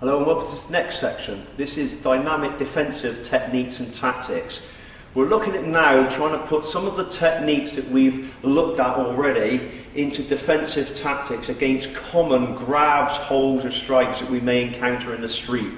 Hello and welcome to this next section. This is dynamic defensive techniques and tactics. We're looking at now trying to put some of the techniques that we've looked at already into defensive tactics against common grabs, holds or strikes that we may encounter in the street.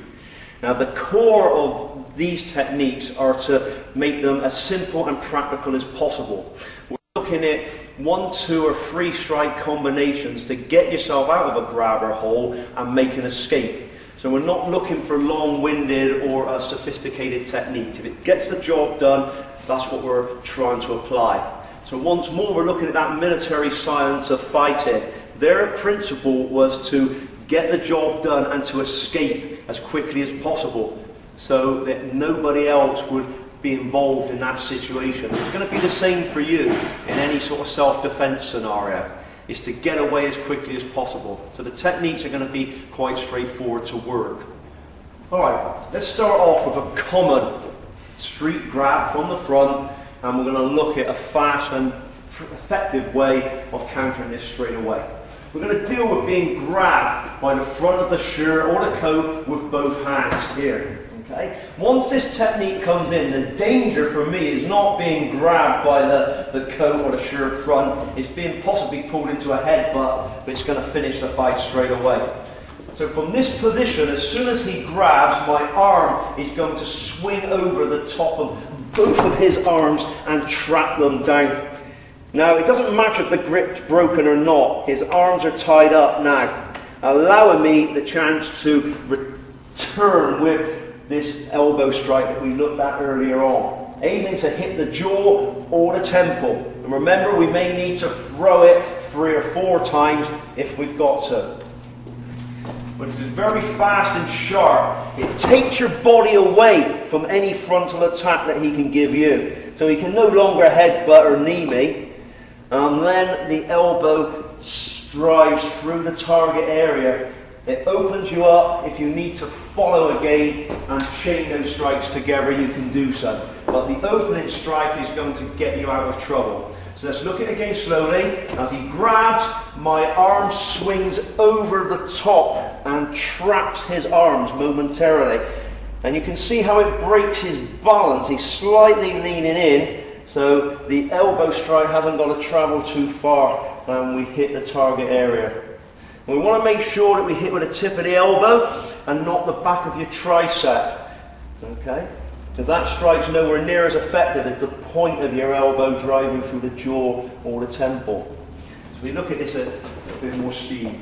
Now the core of these techniques are to make them as simple and practical as possible. We're looking at 1, 2 or 3 strike combinations to get yourself out of a grab or hold and make an escape. So we're not looking for long-winded or sophisticated techniques. If it gets the job done, that's what we're trying to apply. So once more, we're looking at that military science of fighting. Their principle was to get the job done and to escape as quickly as possible so that nobody else would be involved in that situation. It's going to be the same for you in any sort of self-defense scenario. Is to get away as quickly as possible. So the techniques are going to be quite straightforward to work. Alright, let's start off with a common street grab from the front, and we're going to look at a fast and effective way of countering this straight away. We're going to deal with being grabbed by the front of the shirt or the coat with both hands here. Okay? Once this technique comes in, the danger for me is not being grabbed by the coat or the shirt front, it's being possibly pulled into a headbutt, which is going to finish the fight straight away. So from this position, as soon as he grabs, my arm is going to swing over the top of both of his arms and trap them down. Now, it doesn't matter if the grip's broken or not, his arms are tied up now, allowing me the chance to return with this elbow strike that we looked at earlier on, aiming to hit the jaw or the temple. And remember, we may need to throw it 3 or 4 times if we've got to. But it's very fast and sharp. It takes your body away from any frontal attack that he can give you. So he can no longer headbutt or knee me. And then the elbow drives through the target area. It opens you up. If you need to follow again and chain those strikes together, you can do so. But the opening strike is going to get you out of trouble. So let's look at it again slowly. As he grabs, my arm swings over the top and traps his arms momentarily. And you can see how it breaks his balance. He's slightly leaning in, so the elbow strike hasn't got to travel too far and we hit the target area. We want to make sure that we hit with the tip of the elbow and not the back of your tricep. Okay? Because that strike's nowhere near as effective as the point of your elbow driving through the jaw or the temple. So we look at this at a bit more speed.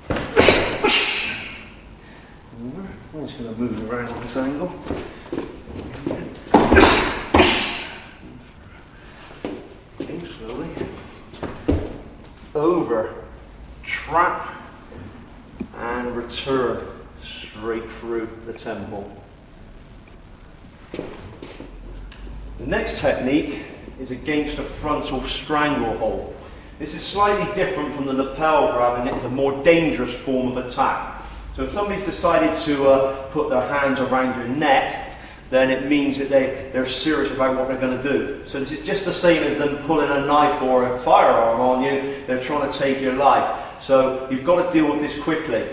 I'm just going to move around on this angle. Okay, slowly. Over. Trap and return straight through the temple. The next technique is against a frontal stranglehold. This is slightly different from the lapel grab, and it's a more dangerous form of attack. So if somebody's decided to put their hands around your neck, then it means that they're serious about what they're going to do. So this is just the same as them pulling a knife or a firearm on you. They're trying to take your life. So you've got to deal with this quickly.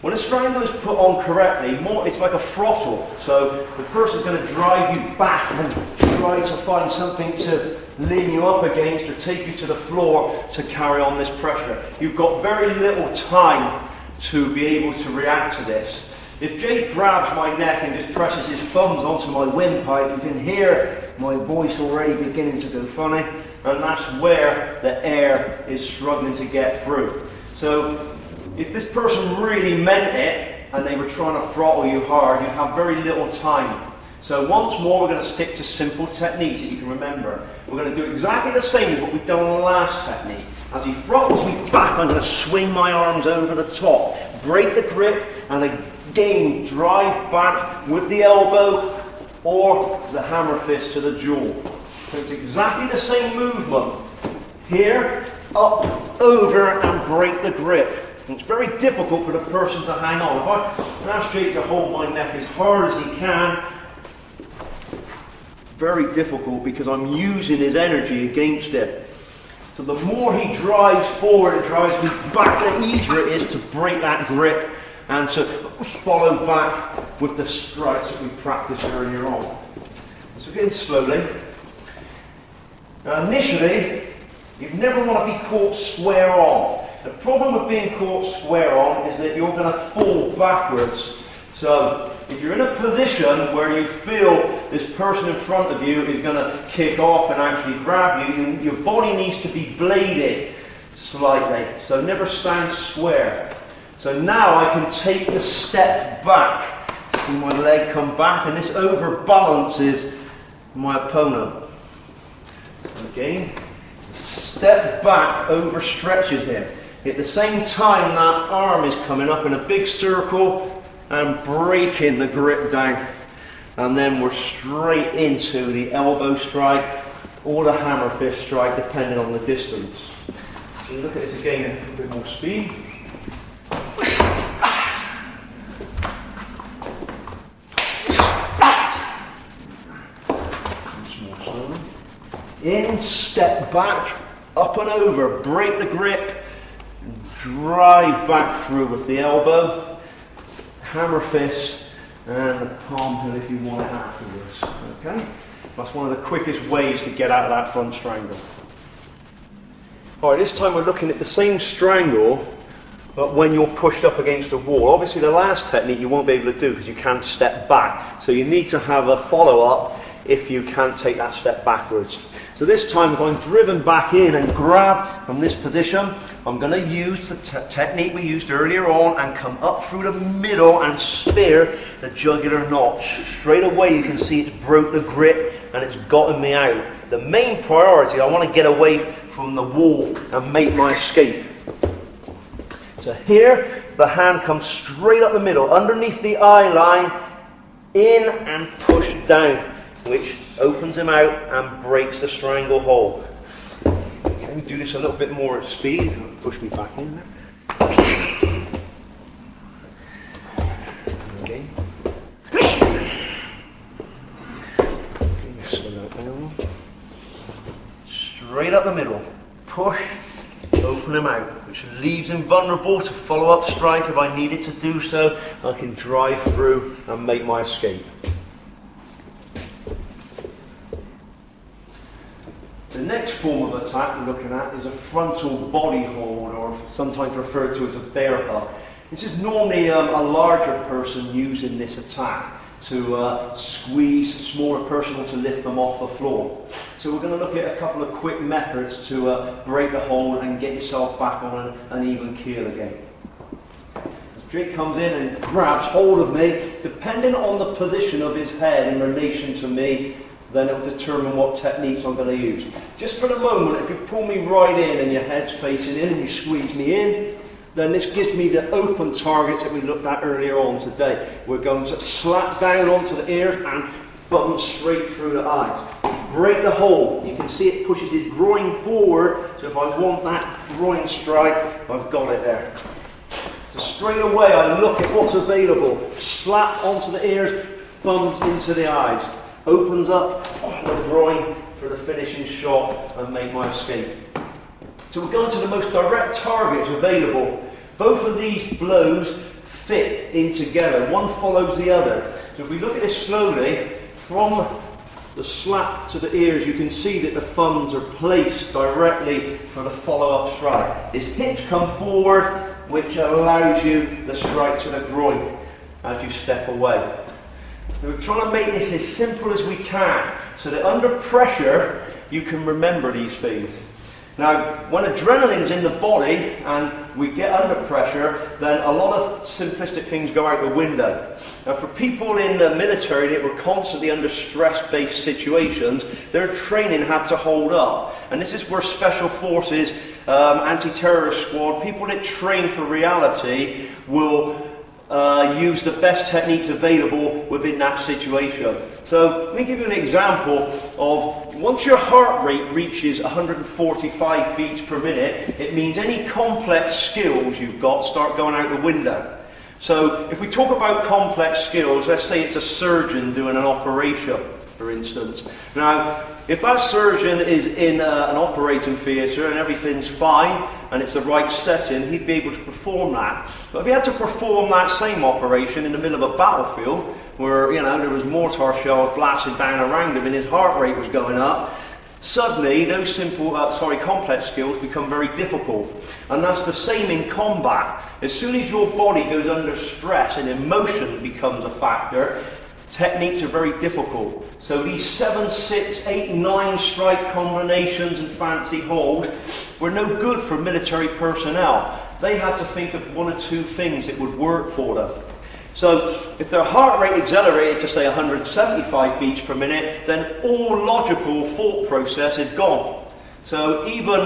When a strangle is put on correctly, it's like a throttle. So the person's going to drive you back and try to find something to lean you up against or take you to the floor to carry on this pressure. You've got very little time to be able to react to this. If Jay grabs my neck and just presses his thumbs onto my windpipe, you can hear my voice already beginning to go funny, and that's where the air is struggling to get through. So if this person really meant it and they were trying to throttle you hard, you'd have very little time. So once more, we're going to stick to simple techniques that you can remember. We're going to do exactly the same as what we've done on the last technique. As he throttles me back, I'm going to swing my arms over the top, break the grip, and again drive back with the elbow or the hammer fist to the jaw. So it's exactly the same movement. Here, up, over, and break the grip. And it's very difficult for the person to hang on. If I ask Jake to hold my neck as hard as he can, very difficult because I'm using his energy against it. So the more he drives forward and drives me back, the easier it is to break that grip and to follow back with the strikes that we practiced earlier on. So again, slowly. Now initially, you never want to be caught square on. The problem with being caught square on is that you're going to fall backwards. So if you're in a position where you feel this person in front of you is going to kick off and actually grab you, your body needs to be bladed slightly. So never stand square. So now I can take the step back, see my leg come back, and this overbalances my opponent. So again, step back overstretches him. At the same time, that arm is coming up in a big circle and breaking the grip down. And then we're straight into the elbow strike or the hammer fist strike, depending on the distance. So you look at this again in a bit more speed. In, step back, up and over, break the grip, drive back through with the elbow, hammer fist, and the palm pull if you want it afterwards. Okay? That's one of the quickest ways to get out of that front strangle. Alright, this time we're looking at the same strangle, but when you're pushed up against a wall. Obviously the last technique you won't be able to do because you can't step back. So you need to have a follow-up if you can't take that step backwards. So this time if I'm driven back in and grab from this position, I'm going to use the technique we used earlier on and come up through the middle and spear the jugular notch. Straight away you can see it's broke the grip and it's gotten me out. The main priority, I want to get away from the wall and make my escape. So here, the hand comes straight up the middle, underneath the eye line, in and push down, which opens him out and breaks the strangle hold. Okay, we do this a little bit more at speed. Push me back in there. Okay. Slow that down. Straight up the middle. Push, open him out, which leaves him vulnerable to follow-up strike if I needed to do so. I can drive through and make my escape. The next form of attack we're looking at is a frontal body hold, or sometimes referred to as a bear hug. This is normally a larger person using this attack to squeeze a smaller person or to lift them off the floor. So we're going to look at a couple of quick methods to break the hold and get yourself back on an even keel again. Jake comes in and grabs hold of me. Depending on the position of his head in relation to me, then it will determine what techniques I'm going to use. Just for the moment, if you pull me right in and your head's facing in and you squeeze me in, then this gives me the open targets that we looked at earlier on today. We're going to slap down onto the ears and button straight through the eyes. Break the hold. You can see it pushes his groin forward, so if I want that groin strike, I've got it there. So straight away I look at what's available. Slap onto the ears, thumbs into the eyes. Opens up the groin for the finishing shot and make my escape. So we're going to the most direct targets available. Both of these blows fit in together. One follows the other. So if we look at this slowly, from the slap to the ears, you can see that the thumbs are placed directly for the follow-up strike. His hips come forward, which allows you the strike to the groin as you step away. So we're trying to make this as simple as we can, so that under pressure, you can remember these things. Now, when adrenaline's in the body and we get under pressure, then a lot of simplistic things go out the window. Now, for people in the military that were constantly under stress-based situations, their training had to hold up. And this is where special forces, anti-terrorist squad, people that train for reality will use the best techniques available within that situation. So let me give you an example of once your heart rate reaches 145 beats per minute, it means any complex skills you've got start going out the window. So if we talk about complex skills, let's say it's a surgeon doing an operation, for instance. Now, if that surgeon is in an operating theatre and everything's fine and it's the right setting, he'd be able to perform that. But if he had to perform that same operation in the middle of a battlefield where, you know, there was mortar shells blasting down around him and his heart rate was going up, suddenly those simple, complex skills become very difficult. And that's the same in combat. As soon as your body goes under stress and emotion becomes a factor, techniques are very difficult. So these 7, 6, 8, 9 strike combinations and fancy holds were no good for military personnel. They had to think of 1 or 2 things that would work for them. So if their heart rate accelerated to say 175 beats per minute, then all logical thought process is gone. So even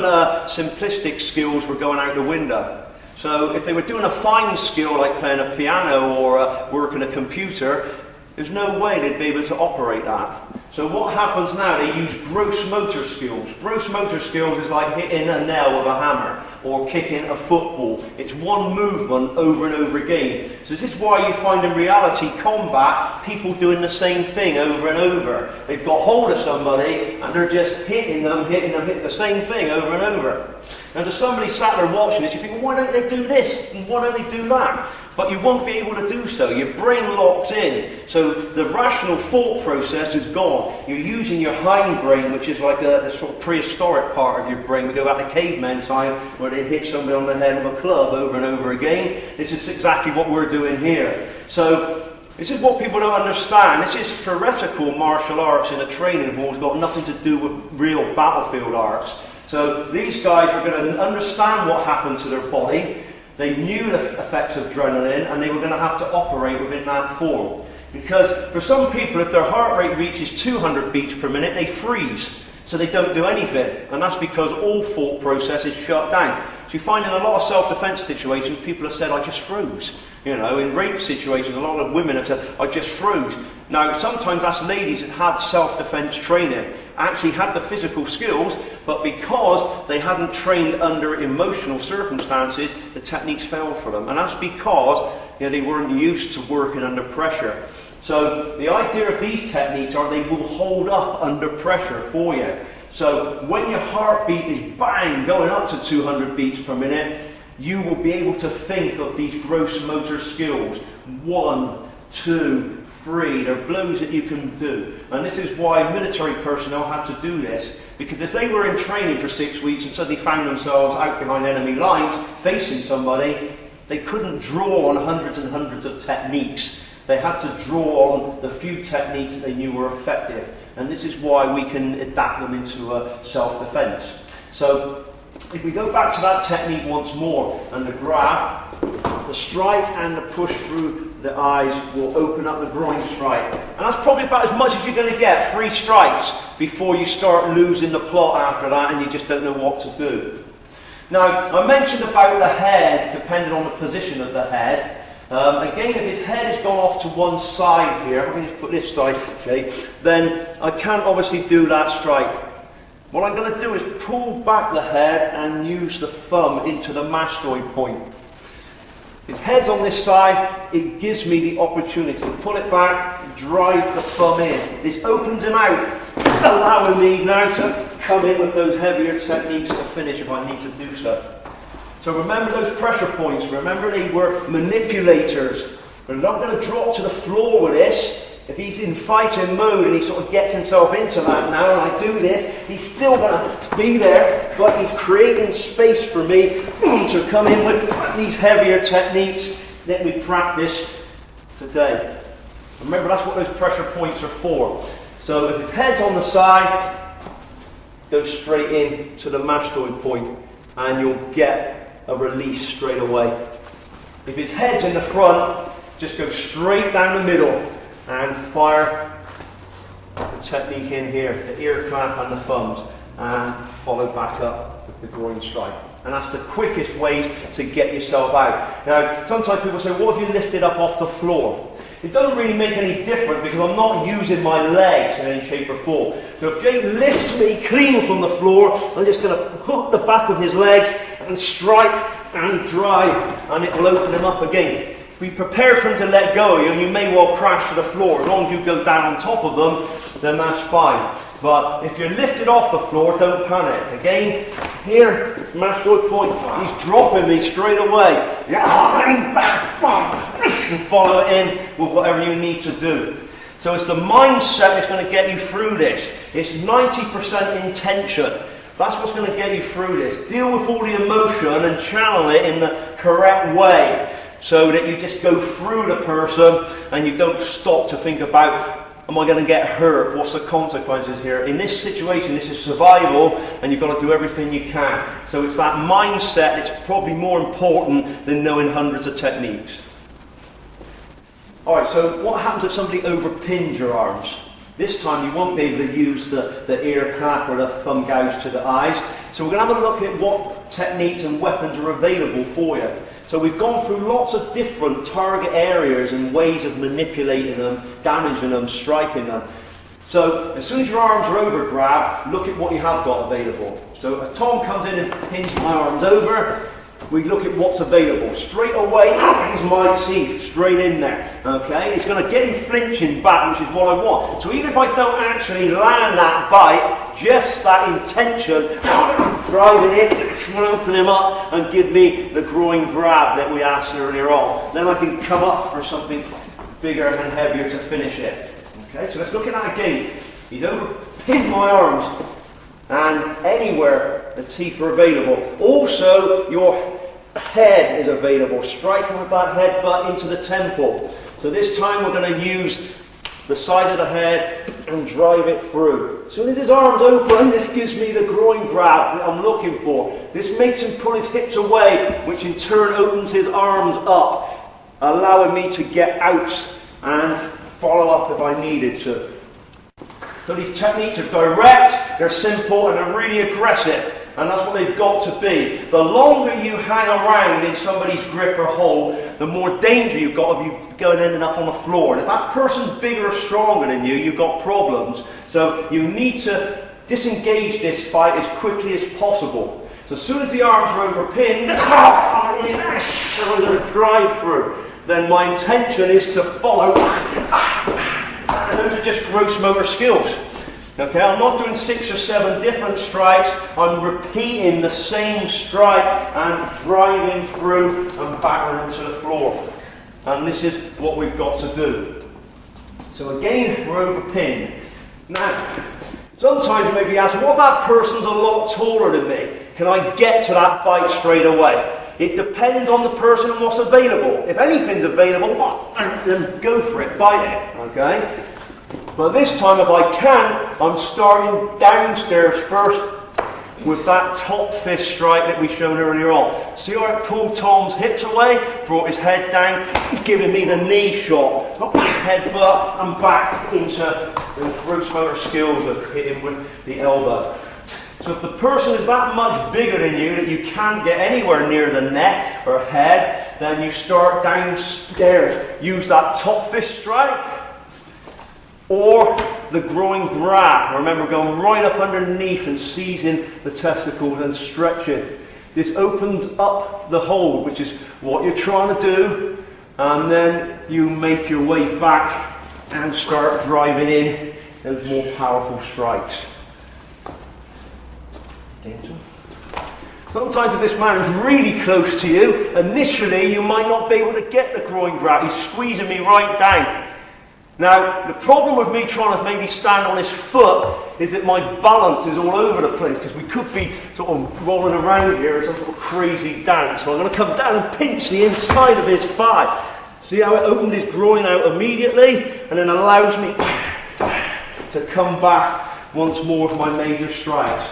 simplistic skills were going out the window. So if they were doing a fine skill like playing a piano or working a computer, there's no way they'd be able to operate that. So what happens now, they use gross motor skills. Gross motor skills is like hitting a nail with a hammer or kicking a football. It's one movement over and over again. So this is why you find in reality combat people doing the same thing over and over. They've got hold of somebody and they're just hitting the same thing over and over. Now to somebody sat there watching this, you think, well, why don't they do this and why don't they do that? But you won't be able to do so. Your brain locks in. So the rational thought process is gone. You're using your hindbrain, which is like a sort of prehistoric part of your brain. We go back to caveman time where they hit somebody on the head with a club over and over again. This is exactly what we're doing here. So this is what people don't understand. This is theoretical martial arts in a training hall. It's got nothing to do with real battlefield arts. So these guys were going to understand what happened to their body. They knew the effects of adrenaline and they were going to have to operate within that form. Because for some people, if their heart rate reaches 200 beats per minute, they freeze. So they don't do anything. And that's because all thought process is shut down. So you find in a lot of self-defense situations, people have said, I just froze. You know, in rape situations, a lot of women have said, I just froze. Now, sometimes that's ladies that had self-defense training, actually had the physical skills, but because they hadn't trained under emotional circumstances, the techniques failed for them. And that's because, you know, they weren't used to working under pressure. So the idea of these techniques are they will hold up under pressure for you. So when your heartbeat is bang, going up to 200 beats per minute, you will be able to think of these gross motor skills. 1, 2, 3, they're blows that you can do. And this is why military personnel had to do this. Because if they were in training for 6 weeks and suddenly found themselves out behind enemy lines, facing somebody, they couldn't draw on hundreds and hundreds of techniques. They had to draw on the few techniques that they knew were effective. And this is why we can adapt them into self-defense. So if we go back to that technique once more, and the grab, the strike and the push through the eyes will open up the groin strike. And that's probably about as much as you're going to get, 3 strikes, before you start losing the plot after that and you just don't know what to do. Now, I mentioned about the head, depending on the position of the head. Again, if his head has gone off to one side here, I'm going to put this side, okay, then I can't obviously do that strike. What I'm going to do is pull back the head and use the thumb into the mastoid point. His head's on this side, it gives me the opportunity to pull it back, drive the thumb in. This opens him out, allowing me now to come in with those heavier techniques to finish if I need to do so. So remember those pressure points, remember they were manipulators. We're not going to drop to the floor with this. If he's in fighting mode and he sort of gets himself into that now, and I do this, he's still going to be there, but he's creating space for me to come in with these heavier techniques that we practiced today. Remember, that's what those pressure points are for. So if his head's on the side, go straight in to the mastoid point, and you'll get a release straight away. If his head's in the front, just go straight down the middle and fire the technique in here, the ear clap and the thumbs, and follow back up with the groin strike. And that's the quickest ways to get yourself out. Now, sometimes people say, what if you lift it up off the floor? It doesn't really make any difference because I'm not using my legs in any shape or form. So if Jay lifts me clean from the floor, I'm just going to hook the back of his legs and strike and drive, and it will open him up again. Be prepared for him to let go of you, and you may well crash to the floor. As long as you go down on top of them, then that's fine. But if you're lifted off the floor, don't panic. Again, here, master point, he's dropping me straight away. And follow it in with whatever you need to do. So it's the mindset that's going to get you through this. It's 90% intention. That's what's going to get you through this. Deal with all the emotion and channel it in the correct way so that you just go through the person and you don't stop to think about, am I going to get hurt? What's the consequences here? In this situation, this is survival and you've got to do everything you can. So it's that mindset that's probably more important than knowing hundreds of techniques. Alright, so what happens if somebody overpins your arms? This time you won't be able to use the ear clap or the thumb gouge to the eyes. So we're going to have a look at what techniques and weapons are available for you. So we've gone through lots of different target areas and ways of manipulating them, damaging them, striking them. So as soon as your arms are over grab, look at what you have got available. So as Tom comes in and pins my arms over, we look at what's available. Straight away, is my teeth, straight in there. Okay, it's going to get him flinching back, which is what I want. So even if I don't actually land that bite, just that intention, driving in, open him up and give me the groin grab that we asked earlier on. Then I can come up for something bigger and heavier to finish it. Okay, so let's look at that again. He's over, pinned my arms, and anywhere the teeth are available. Also, your head is available. Striking with that head butt into the temple. So this time we're going to use the side of the head and drive it through. As soon as his arm's open, this gives me the groin grab that I'm looking for. This makes him pull his hips away, which in turn opens his arms up, allowing me to get out and follow up if I needed to. So these techniques are direct, they're simple, and they're really aggressive. And that's what they've got to be. The longer you hang around in somebody's grip or hold, the more danger you've got of you going and ending up on the floor. And if that person's bigger or stronger than you, you've got problems. So you need to disengage this fight as quickly as possible. So as soon as the arms are over pinned, I'm going to drive through. Then my intention is to follow. And those are just gross motor skills. Okay, I'm not doing 6 or 7 different strikes. I'm repeating the same strike and driving through and battering into the floor. And this is what we've got to do. So again, we're over pinned. Now, sometimes you may be asking, well, that person's a lot taller than me. Can I get to that bite straight away? It depends on the person and what's available. If anything's available, then go for it, bite it. Okay? But this time, if I can, I'm starting downstairs first with that top fist strike that we showed earlier on. See how I pulled Tom's hips away, brought his head down, giving me the knee shot, headbutt, and back into the gross motor skills of hitting with the elbow. So if the person is that much bigger than you that you can't get anywhere near the neck or head, then you start downstairs. Use that top fist strike. Or the groin grab. Remember, going right up underneath and seizing the testicles and stretching. This opens up the hold, which is what you're trying to do. And then you make your way back and start driving in those more powerful strikes. Sometimes if this man is really close to you, initially you might not be able to get the groin grab. He's squeezing me right down. Now, the problem with me trying to maybe stand on his foot is that my balance is all over the place, because we could be sort of rolling around here in some sort of crazy dance. So I'm going to come down and pinch the inside of his thigh. See how it opened his groin out immediately, and then allows me to come back once more with my major strikes.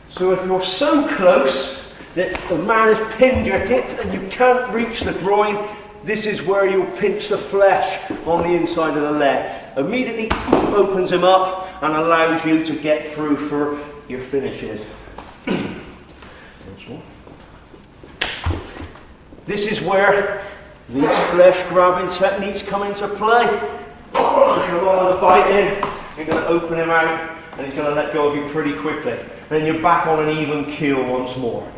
So if you're so close that the man has pinned your hip and you can't reach the groin, this is where you'll pinch the flesh on the inside of the leg. Immediately opens him up and allows you to get through for your finishes. This is where these flesh grabbing techniques come into play. You're going to bite in, you're going to open him out, and he's going to let go of you pretty quickly. Then you're back on an even keel once more.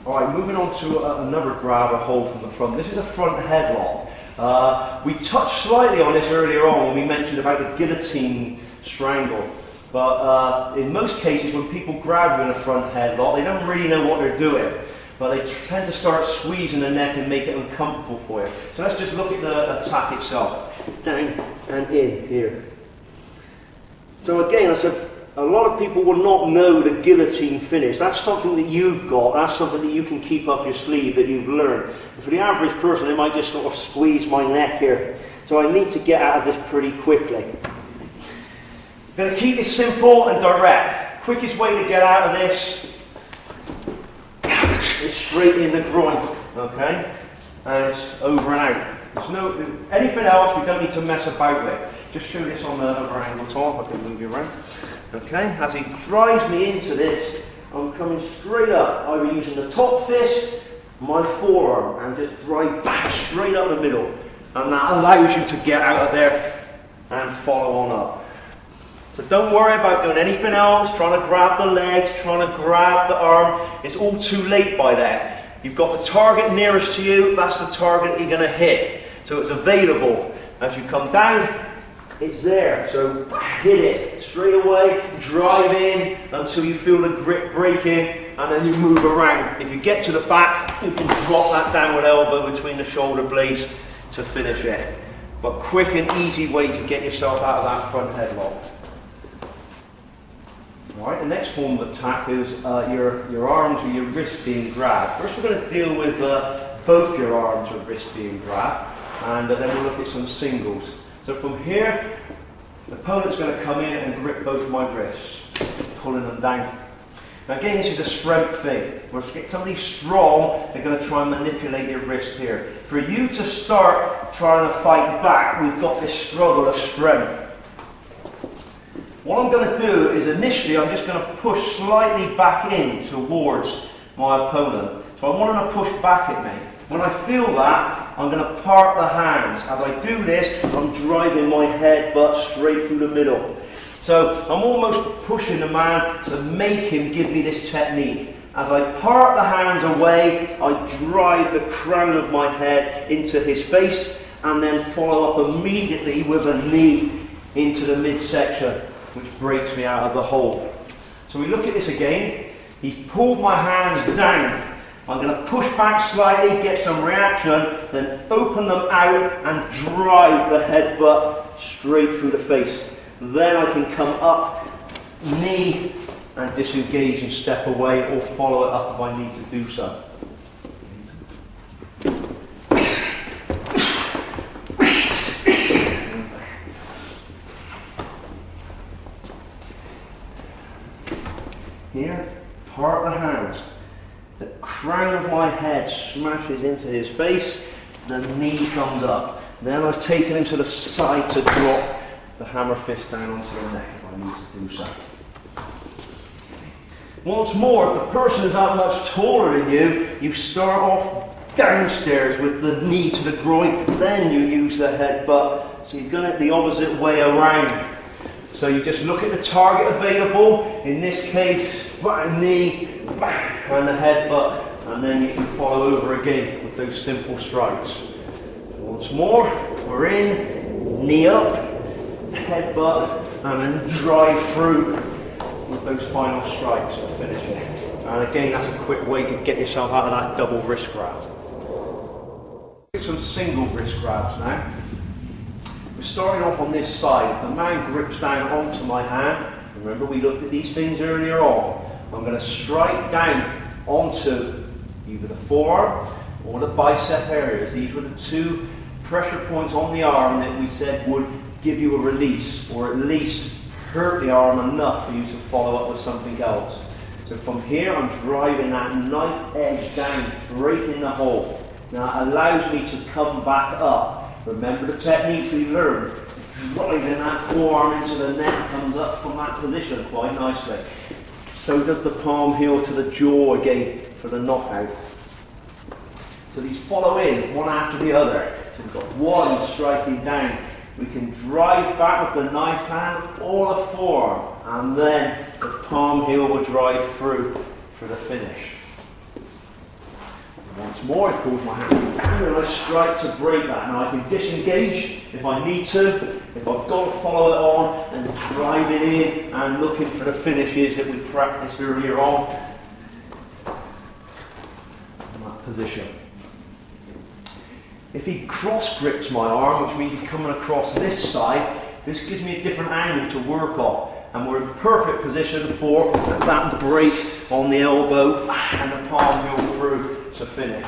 Alright, moving on to another grab or hold from the front. This is a front headlock. We touched slightly on this earlier on when we mentioned about the guillotine strangle. But in most cases, when people grab you in a front headlock, they don't really know what they're doing. But they tend to start squeezing the neck and make it uncomfortable for you. So let's just look at the attack itself. Down and in here. So again, I said, a lot of people will not know the guillotine finish. That's something that you've got. That's something that you can keep up your sleeve, that you've learned. And for the average person, they might just sort of squeeze my neck here. So I need to get out of this pretty quickly. I'm going to keep it simple and direct. Quickest way to get out of this is straight in the groin, okay? And it's over and out. There's no anything else we don't need to mess about with. Just show this on the other angle, Tom. I can move you around. Okay, as he drives me into this, I'm coming straight up, either using the top fist, my forearm, and just drive back straight up the middle. And that allows you to get out of there and follow on up. So don't worry about doing anything else, trying to grab the legs, trying to grab the arm. It's all too late by then. You've got the target nearest to you, that's the target you're going to hit. So it's available. As you come down, it's there. So hit it straight away, drive in until you feel the grip breaking, and then you move around. If you get to the back, you can drop that downward elbow between the shoulder blades to finish it. But quick and easy way to get yourself out of that front headlock. Right, the next form of attack is your arms or your wrist being grabbed. First we're going to deal with both your arms or wrists being grabbed, and then we'll look at some singles. So from here, the opponent's going to come in and grip both my wrists, pulling them down. Now again, this is a strength thing. Where if somebody strong, they're going to try and manipulate your wrist here. For you to start trying to fight back, we've got this struggle of strength. What I'm going to do is initially I'm just going to push slightly back in towards my opponent. So I want him to push back at me. When I feel that, I'm going to part the hands. As I do this, I'm driving my head butt straight through the middle. So I'm almost pushing the man to make him give me this technique. As I part the hands away, I drive the crown of my head into his face and then follow up immediately with a knee into the midsection, which breaks me out of the hold. So we look at this again. He's pulled my hands down. I'm going to push back slightly, get some reaction, then open them out and drive the headbutt straight through the face. Then I can come up, knee, and disengage and step away, or follow it up if I need to do so. Here, part the hands. The crown of my head smashes into his face, the knee comes up. Then I've taken him to the side to drop the hammer fist down onto the neck if I need to do so. Once more, if the person is that much taller than you, you start off downstairs with the knee to the groin, then you use the headbutt. So you're going the opposite way around. So you just look at the target available, in this case, knee, and the headbutt, and then you can follow over again with those simple strikes. Once more, we're in, knee up, headbutt, and then drive through with those final strikes to finish it. And again, that's a quick way to get yourself out of that double wrist grab. Get some single wrist grabs now. We're starting off on this side. The man grips down onto my hand. Remember, we looked at these things earlier on. I'm going to strike down onto either the forearm or the bicep areas. These were the two pressure points on the arm that we said would give you a release, or at least hurt the arm enough for you to follow up with something else. So from here, I'm driving that knife edge down, breaking the hole. Now it allows me to come back up. Remember the techniques we learned. Driving that forearm into the neck comes up from that position quite nicely. So does the palm heel to the jaw again for the knockout. So these follow in one after the other. So we've got one striking down. We can drive back with the knife hand or the forearm, and then the palm heel will drive through for the finish. Once more, I pulls my hand down and I strike to break that. Now I can disengage if I need to, if I've got to follow it on and drive it in and looking for the finishes that we practiced earlier on. In that position. If he cross grips my arm, which means he's coming across this side, this gives me a different angle to work on. And we're in perfect position for that break on the elbow and the palm go through to finish.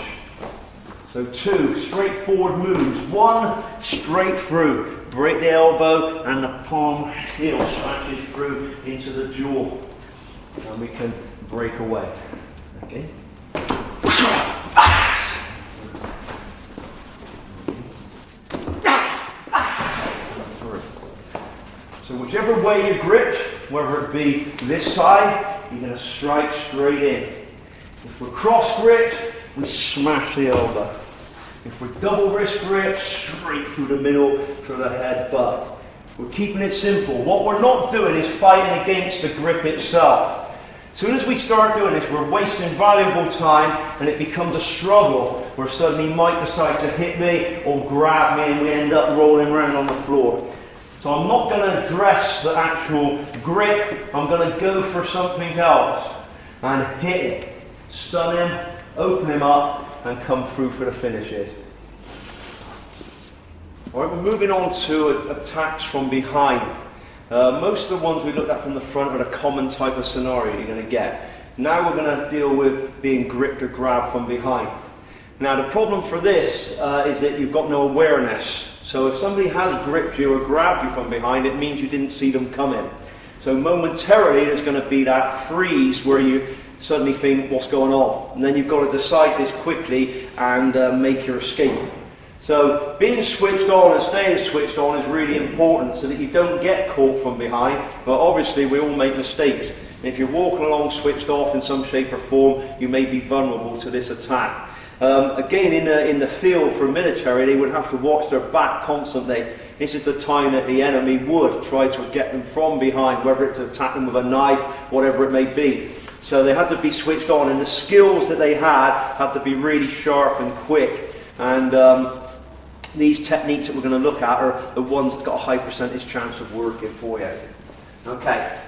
So 2 straightforward moves. 1 straight through, break the elbow and the palm heel smashes through into the jaw. And we can break away. Okay. So whichever way you grip, whether it be this side, you're going to strike straight in. If we're cross gripped, we smash the elbow. If we're double wrist grip, straight through the middle for the head butt. We're keeping it simple. What we're not doing is fighting against the grip itself. As soon as we start doing this, we're wasting valuable time and it becomes a struggle where suddenly he might decide to hit me or grab me and we end up rolling around on the floor. So I'm not going to address the actual grip, I'm going to go for something else and hit it. Stun him, open him up and come through for the finishes. Alright, we're moving on to attacks from behind. Most of the ones we looked at from the front are the common type of scenario you're going to get. Now we're going to deal with being gripped or grabbed from behind. Now the problem for this is that you've got no awareness. So if somebody has gripped you or grabbed you from behind, it means you didn't see them coming. So momentarily there's going to be that freeze where you suddenly think, what's going on? And then you've got to decide this quickly and make your escape. So being switched on and staying switched on is really important so that you don't get caught from behind. But obviously we all make mistakes. And if you're walking along switched off in some shape or form, you may be vulnerable to this attack. Again, in the field for military, they would have to watch their back constantly. This is the time that the enemy would try to get them from behind, whether it's attack them with a knife, whatever it may be. So they had to be switched on, and the skills that they had to be really sharp and quick. And these techniques that we're going to look at are the ones that got a high percentage chance of working for you. Okay.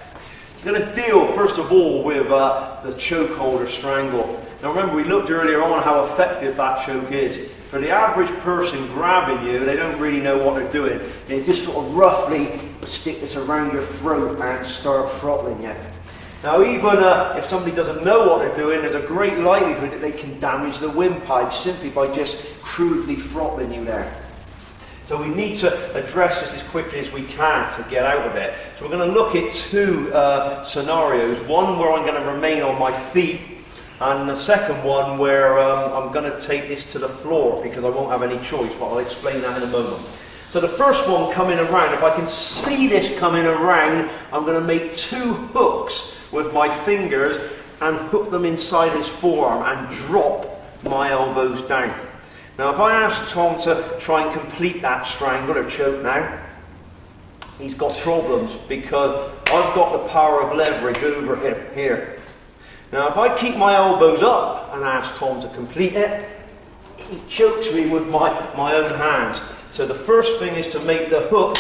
We're going to deal, first of all, with the chokehold or strangle. Now remember, we looked earlier on how effective that choke is. For the average person grabbing you, they don't really know what they're doing. They just sort of roughly stick this around your throat and start throttling you. Now even if somebody doesn't know what they're doing, there's a great likelihood that they can damage the windpipe simply by just crudely throttling you there. So we need to address this as quickly as we can to get out of it. So we're going to look at 2 scenarios. One where I'm going to remain on my feet, and the second one where I'm going to take this to the floor because I won't have any choice, but I'll explain that in a moment. So the first one coming around, if I can see this coming around, I'm going to make 2 hooks with my fingers and hook them inside his forearm and drop my elbows down. Now if I ask Tom to try and complete that strangle or choke now, he's got problems because I've got the power of leverage over him here. Now if I keep my elbows up and ask Tom to complete it, he chokes me with my own hands. So the first thing is to make the hook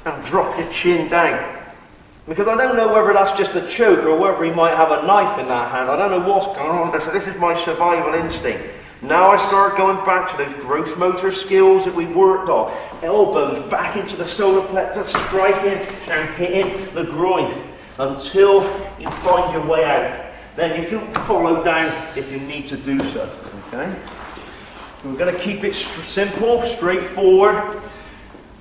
and drop your chin down. Because I don't know whether that's just a choke or whether he might have a knife in that hand. I don't know what's going on. So this is my survival instinct. Now I start going back to those gross motor skills that we worked on. Elbows back into the solar plexus, striking and hitting the groin until you find your way out. Then you can follow down if you need to do so. Okay? We're going to keep it simple, straightforward.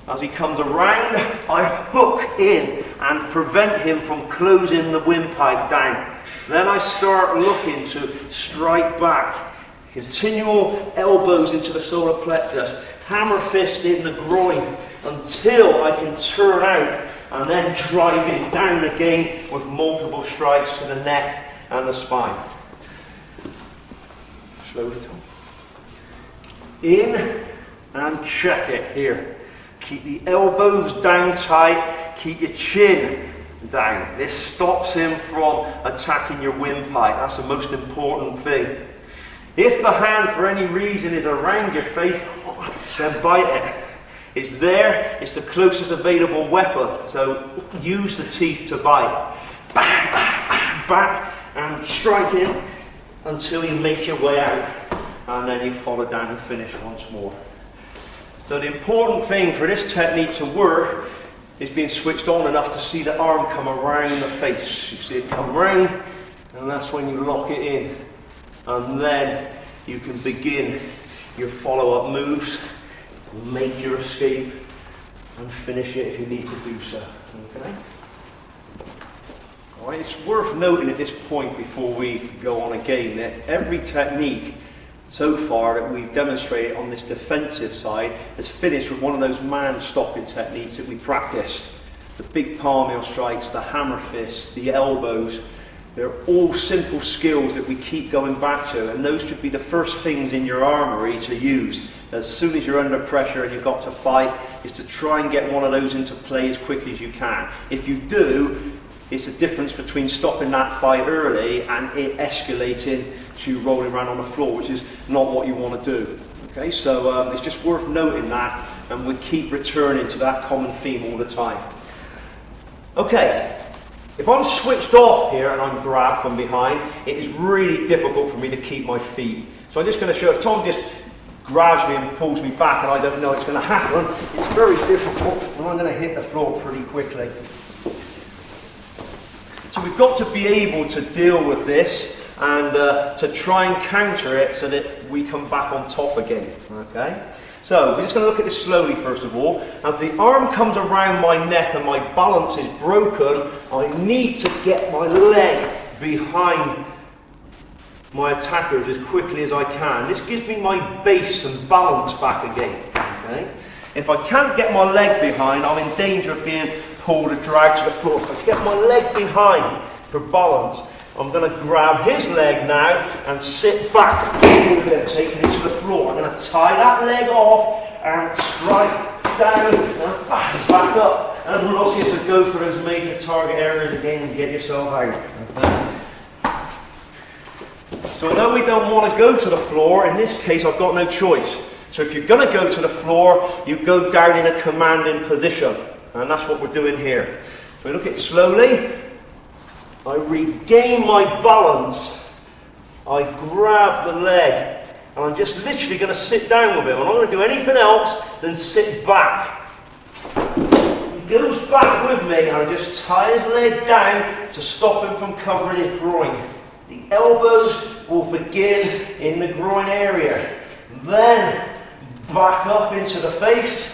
As he comes around, I hook in and prevent him from closing the windpipe down. Then I start looking to strike back. Continual elbows into the solar plexus, hammer fist in the groin until I can turn out and then driving down again with multiple strikes to the neck and the spine. Slow it down. In and check it here. Keep the elbows down tight, keep your chin down. This stops him from attacking your windpipe. That's the most important thing. If the hand for any reason is around your face, then bite it. It's there, it's the closest available weapon, so use the teeth to bite. Bang, bang, bang, back, and strike in until you make your way out, and then you follow down and finish once more. So the important thing for this technique to work is being switched on enough to see the arm come around the face. You see it come round, and that's when you lock it in. And then you can begin your follow-up moves, make your escape, and finish it if you need to do so. Okay? All right, it's worth noting at this point before we go on again that every technique so far that we've demonstrated on this defensive side has finished with one of those man-stopping techniques that we practiced. The big palm heel strikes, the hammer fists, the elbows. They're all simple skills that we keep going back to, and those should be the first things in your armoury to use as soon as you're under pressure and you've got to fight, is to try and get one of those into play as quickly as you can. If you do, it's the difference between stopping that fight early and it escalating to rolling around on the floor, which is not what you want to do. Okay, so it's just worth noting that, and we keep returning to that common theme all the time. Okay. If I'm switched off here and I'm grabbed from behind, it is really difficult for me to keep my feet. So I'm just going to show, if Tom just grabs me and pulls me back and I don't know it's going to happen, it's very difficult and I'm going to hit the floor pretty quickly. So we've got to be able to deal with this and to try and counter it so that we come back on top again. Okay? So we're just going to look at this slowly first of all. As the arm comes around my neck and my balance is broken, I need to get my leg behind my attackers as quickly as I can. This gives me my base and balance back again. Okay? If I can't get my leg behind, I'm in danger of being pulled or dragged to the floor. If I get my leg behind for balance, I'm going to grab his leg now and sit back, taking it to the floor. I'm going to tie that leg off and strike down and back up and looking to go for those major target areas again and get yourself out. Okay? So although we don't want to go to the floor, in this case I've got no choice. So if you're going to go to the floor, you go down in a commanding position. And that's what we're doing here. So we look at it slowly. I regain my balance, I grab the leg, and I'm just literally going to sit down with him. I'm not going to do anything else than sit back. He goes back with me, and I just tie his leg down to stop him from covering his groin. The elbows will begin in the groin area. Then back up into the face,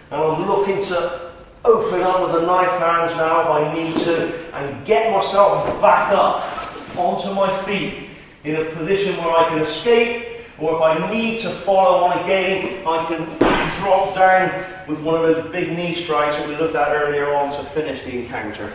and I'm looking to open up with the knife hands now if I need to, and get myself back up onto my feet in a position where I can escape, or if I need to follow on again, I can drop down with one of those big knee strikes that we looked at earlier on to finish the encounter.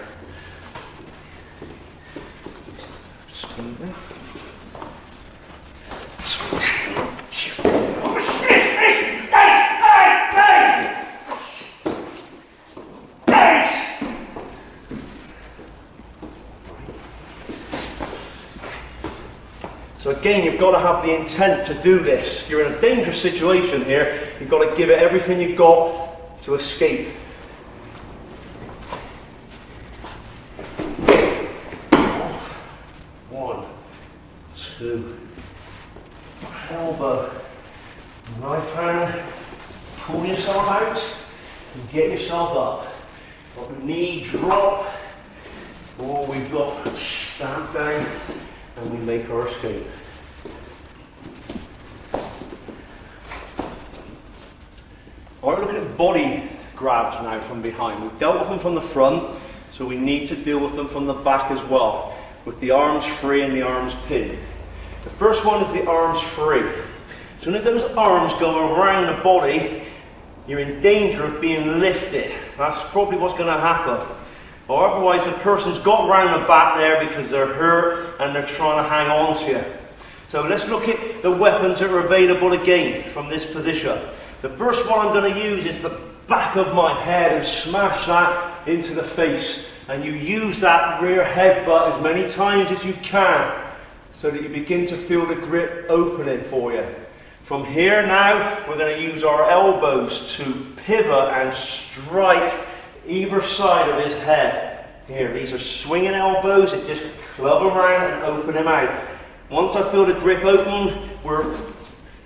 So again, you've got to have the intent to do this. You're in a dangerous situation here. You've got to give it everything you've got to escape. One, two, elbow, right hand, pull yourself out and get yourself up. Got the knee drop, or we've got stamp down, and we make our escape. Alright, we're looking at body grabs now from behind. We've dealt with them from the front, so we need to deal with them from the back as well, with the arms free and the arms pinned. The first one is the arms free. As soon as those arms go around the body, you're in danger of being lifted. That's probably what's going to happen. Or otherwise the person's got round the back there because they're hurt and they're trying to hang on to you. So let's look at the weapons that are available again from this position. The first one I'm going to use is the back of my head and smash that into the face. And you use that rear headbutt as many times as you can so that you begin to feel the grip opening for you. From here now, we're going to use our elbows to pivot and strike either side of his head. Here, these are swinging elbows, it just club around and open him out. Once I feel the grip open, we're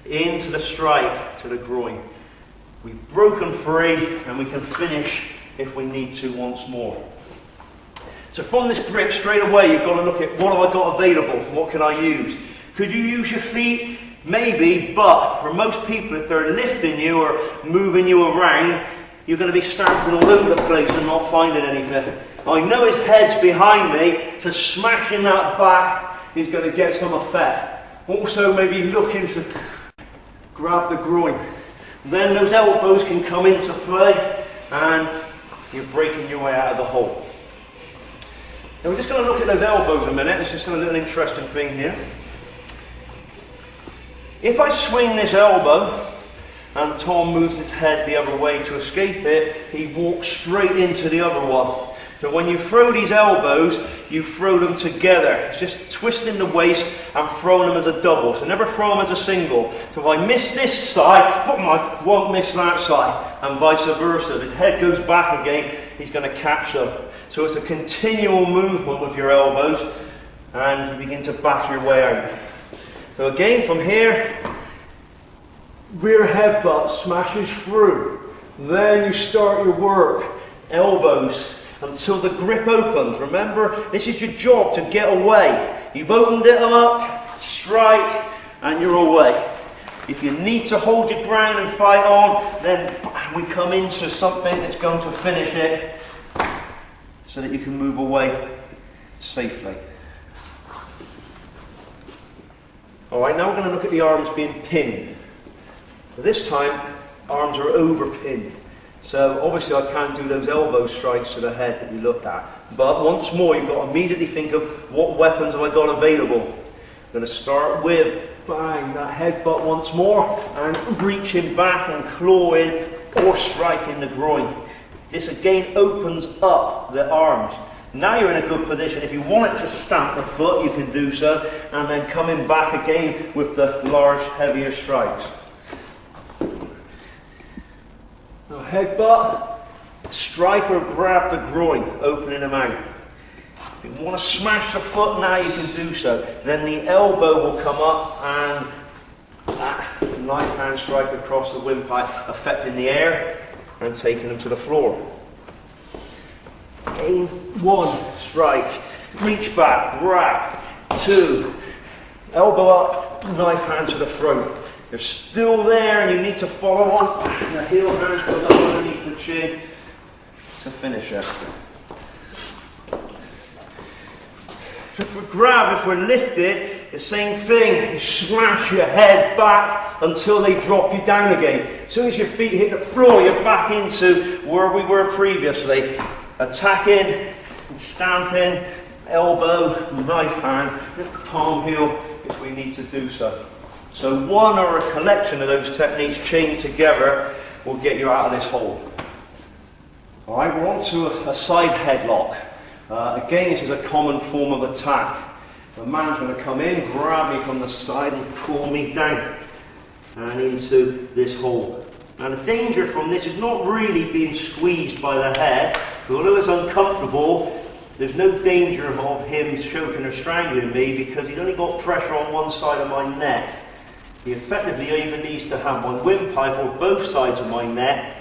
into the strike to the groin. We've broken free and we can finish if we need to once more. So from this grip, straight away you've got to look at what have I got available, what can I use? Could you use your feet? Maybe, but for most people, if they're lifting you or moving you around, you're going to be stamping all over the place and not finding anything. I know his head's behind me, so smashing that back is going to get some effect. Also maybe looking to grab the groin. Then those elbows can come into play and you're breaking your way out of the hole. Now we're just going to look at those elbows a minute. It's just a little interesting thing here. If I swing this elbow and Tom moves his head the other way to escape it, he walks straight into the other one. So when you throw these elbows, you throw them together. It's just twisting the waist and throwing them as a double. So never throw them as a single. So if I miss this side, I won't miss that side, and vice versa. If his head goes back again, he's going to catch them. So it's a continual movement with your elbows, and you begin to batter your way out. So again, from here, rear headbutt smashes through. Then you start your work, elbows, until the grip opens. Remember, this is your job, to get away. You've opened it up, strike, and you're away. If you need to hold your ground and fight on, then we come into something that's going to finish it so that you can move away safely. Alright, now we're going to look at the arms being pinned. This time, arms are over pinned. So obviously I can't do those elbow strikes to the head that we looked at. But once more, you've got to immediately think of what weapons have I got available. I'm going to start with, bang, that headbutt once more, and reaching back and clawing or striking the groin. This again opens up the arms. Now you're in a good position. If you want it to stamp the foot, you can do so, and then coming back again with the large, heavier strikes. Now headbutt, strike or grab the groin, opening them out. If you want to smash the foot now, you can do so. Then the elbow will come up and knife hand strike across the windpipe, affecting the air and taking them to the floor. Aim, one, strike, reach back, grab, two, elbow up, knife hand to the throat. You're still there and you need to follow on. The heel hands go up underneath the chin to finish it. If we grab, if we're lifted, the same thing. You smash your head back until they drop you down again. As soon as your feet hit the floor, you're back into where we were previously. Attacking, stamping, elbow, knife hand, palm heel if we need to do so. So one or a collection of those techniques chained together will get you out of this hole. Alright, we're on to a side headlock. Again, this is a common form of attack. The man's going to come in, grab me from the side and pull me down and into this hole. Now the danger from this is not really being squeezed by the head. Although it's uncomfortable, there's no danger of him choking or strangling me because he's only got pressure on one side of my neck. He effectively either needs to have my windpipe or both sides of my neck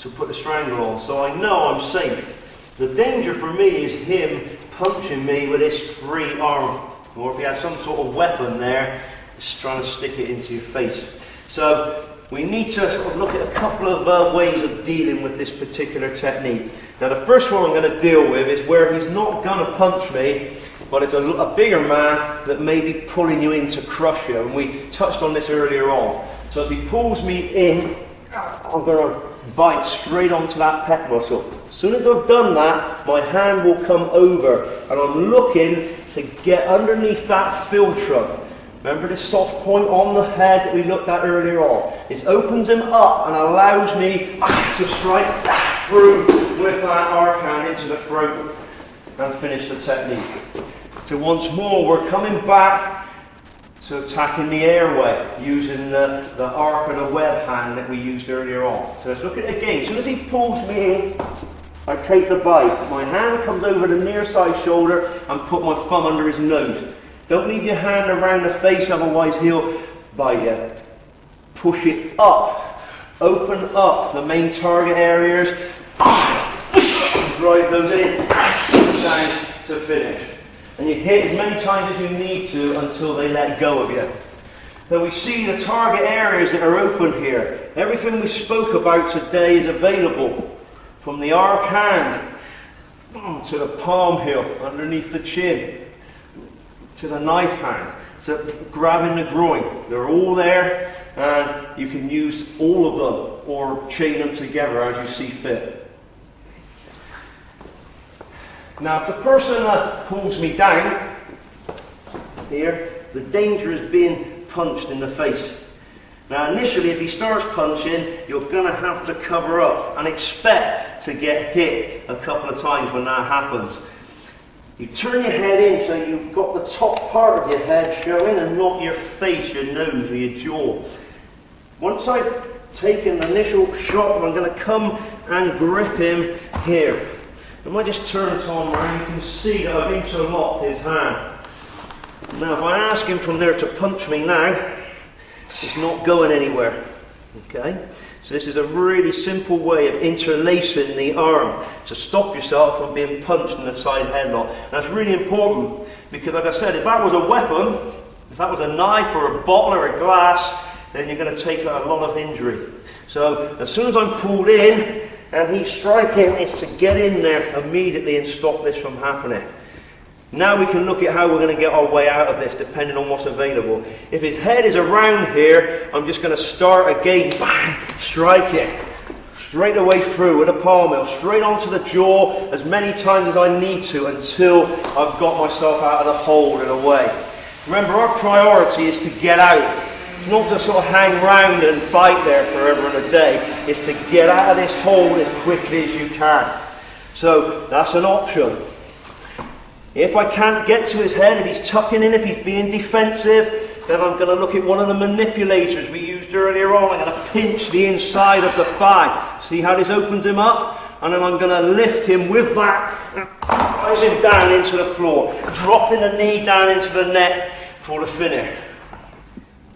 to put the strangler on, so I know I'm safe. The danger for me is him punching me with his free arm, or if he has some sort of weapon there, just trying to stick it into your face. So we need to sort of look at a couple of ways of dealing with this particular technique. Now the first one I'm going to deal with is where he's not going to punch me, but it's a bigger man that may be pulling you in to crush you, and we touched on this earlier on. So as he pulls me in, I'm going to bite straight onto that pec muscle. As soon as I've done that, my hand will come over, and I'm looking to get underneath that philtrum. Remember this soft point on the head that we looked at earlier on? It opens him up and allows me to strike through with that arc hand into the throat and finish the technique. So once more, we're coming back So attacking the airway using the arc of the web hand that we used earlier on. So let's look at it again. As soon as he pulls me in, I take the bite. My hand comes over the near side shoulder and put my thumb under his nose. Don't leave your hand around the face, otherwise he'll bite you. Push it up. Open up the main target areas. Drive those in. Down to finish. And you hit as many times as you need to until they let go of you. So we see the target areas that are open here. Everything we spoke about today is available. From the arc hand to the palm heel underneath the chin to the knife hand, so grabbing the groin. They're all there and you can use all of them or chain them together as you see fit. Now, if the person pulls me down here, the danger is being punched in the face. Now, initially, if he starts punching, you're going to have to cover up and expect to get hit a couple of times when that happens. You turn your head in so you've got the top part of your head showing and not your face, your nose or your jaw. Once I've taken the initial shot, I'm going to come and grip him here. I might just turn Tom around, you can see that I've interlocked his hand. Now if I ask him from there to punch me now, it's not going anywhere. Okay? So this is a really simple way of interlacing the arm to stop yourself from being punched in the side headlock. And that's really important because, like I said, if that was a weapon, if that was a knife or a bottle or a glass, then you're going to take a lot of injury. So as soon as I'm pulled in, and he's striking, is to get in there immediately and stop this from happening. Now we can look at how we're going to get our way out of this depending on what's available. If his head is around here, I'm just going to start again, bang, strike it. Straight away through with a palm heel, straight onto the jaw as many times as I need to until I've got myself out of the hold and away. Remember, our priority is to get out. Not to sort of hang around and fight there forever and a day. It's to get out of this hole as quickly as you can. So that's an option. If I can't get to his head, if he's tucking in, if he's being defensive, then I'm going to look at one of the manipulators we used earlier on. I'm going to pinch the inside of the thigh. See how this opens him up? And then I'm going to lift him with that, rise him down into the floor, dropping the knee down into the net for the finish.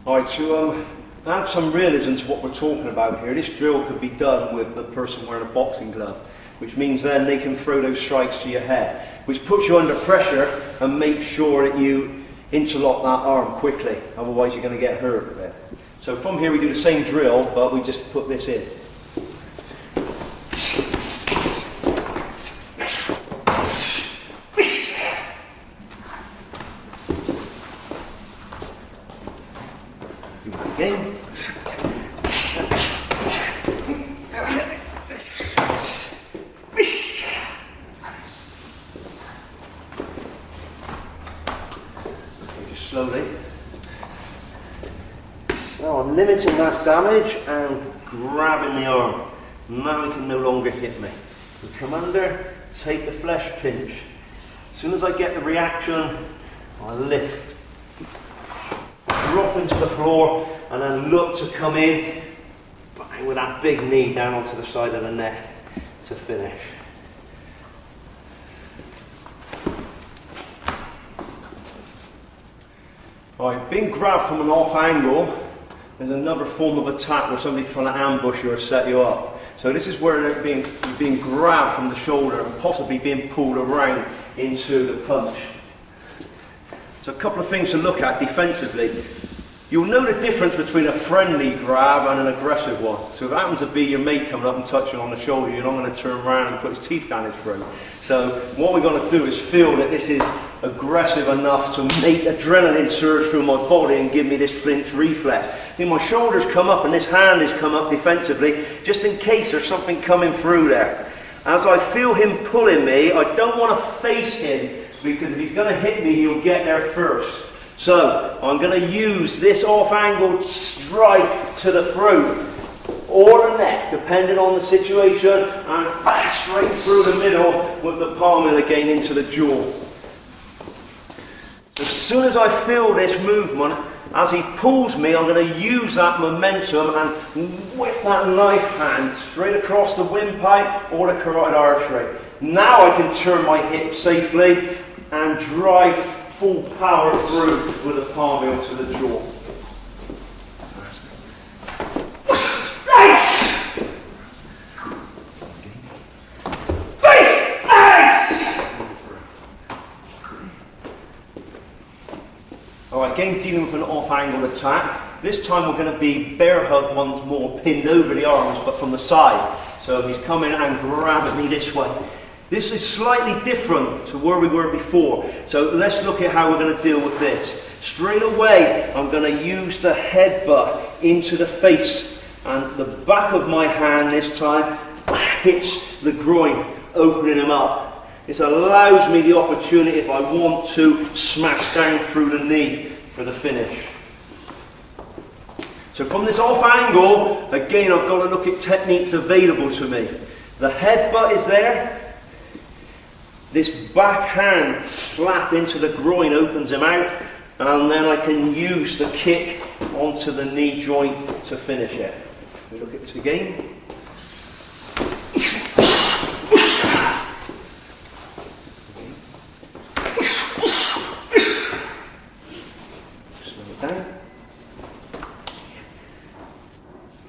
Alright, to add some realism to what we're talking about here, this drill could be done with the person wearing a boxing glove, which means then they can throw those strikes to your head, which puts you under pressure and makes sure that you interlock that arm quickly, otherwise you're going to get hurt a bit. So from here we do the same drill, but we just put this in. Again. Just slowly. So I'm limiting that damage and grabbing the arm. Now he can no longer hit me. We come under, take the flesh pinch. As soon as I get the reaction, I lift. Drop into the floor and then look to come in bang, with that big knee down onto the side of the neck to finish. Alright, being grabbed from an off angle is another form of attack where somebody's trying to ambush you or set you up. So this is where they're being grabbed from the shoulder and possibly being pulled around into the punch. So a couple of things to look at defensively. You'll know the difference between a friendly grab and an aggressive one. So if it happens to be your mate coming up and touching on the shoulder, you're not going to turn around and put his teeth down his throat. So what we're going to do is feel that this is aggressive enough to make adrenaline surge through my body and give me this flinch reflex. Then my shoulders come up and this hand has come up defensively, just in case there's something coming through there. As I feel him pulling me, I don't want to face him, because if he's going to hit me, he'll get there first. So I'm going to use this off-angle strike to the throat or the neck, depending on the situation, and back straight through the middle with the palm heel again into the jaw. So As soon as I feel this movement, as he pulls me, I'm going to use that momentum and whip that knife hand straight across the windpipe or the carotid artery. Now I can turn my hip safely and drive full power through with the palm heel to the jaw. Alright, again dealing with an off-angle attack. This time we're going to be bear hug once more, pinned over the arms but from the side. So he's coming and grabbing me this way. This is slightly different to where we were before. So let's look at how we're going to deal with this. Straight away I'm going to use the headbutt into the face, and the back of my hand this time hits the groin, opening him up. This allows me the opportunity, if I want to, smash down through the knee for the finish. So from this off angle, again I've got to look at techniques available to me. The headbutt is there. This backhand slap into the groin opens him out, and then I can use the kick onto the knee joint to finish it. We look at this again.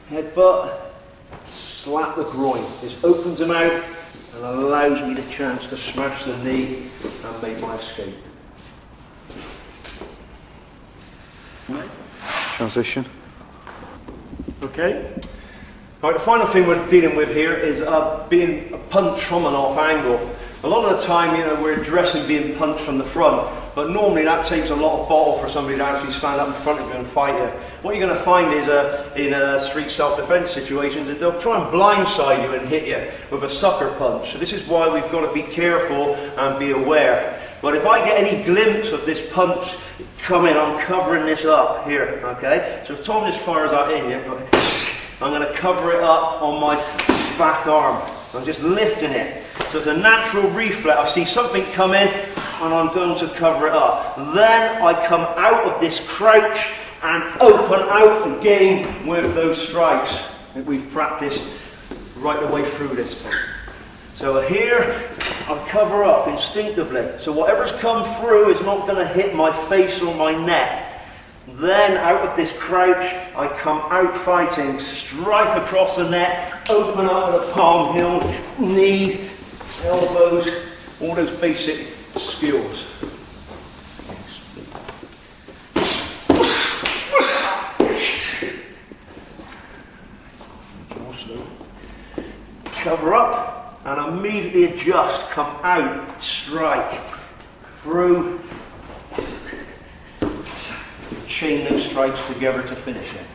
Headbutt, slap the groin. This opens him out and allows me the chance to smash the knee and make my escape. Transition. Okay. Right, the final thing we're dealing with here is being punched from an off angle. A lot of the time, we're addressing being punched from the front, but normally that takes a lot of bottle for somebody to actually stand up in front of you and fight you. What you're going to find is in street self-defense situations that they'll try and blindside you and hit you with a sucker punch. So this is why we've got to be careful and be aware. But if I get any glimpse of this punch coming, I'm covering this up here, okay? So if Tom just fires that in, I'm going to cover it up on my back arm. I'm just lifting it. So it's a natural reflex. I see something come in and I'm going to cover it up. Then I come out of this crouch and open out again with those strikes that we've practiced right the way through this time. So here I cover up instinctively. So whatever's come through is not going to hit my face or my neck. Then out of this crouch, I come out fighting, strike across the neck, open up with a palm heel, knees, elbows, all those basic skills. Cover up and immediately adjust, come out, strike, through, chain those strikes together to finish it.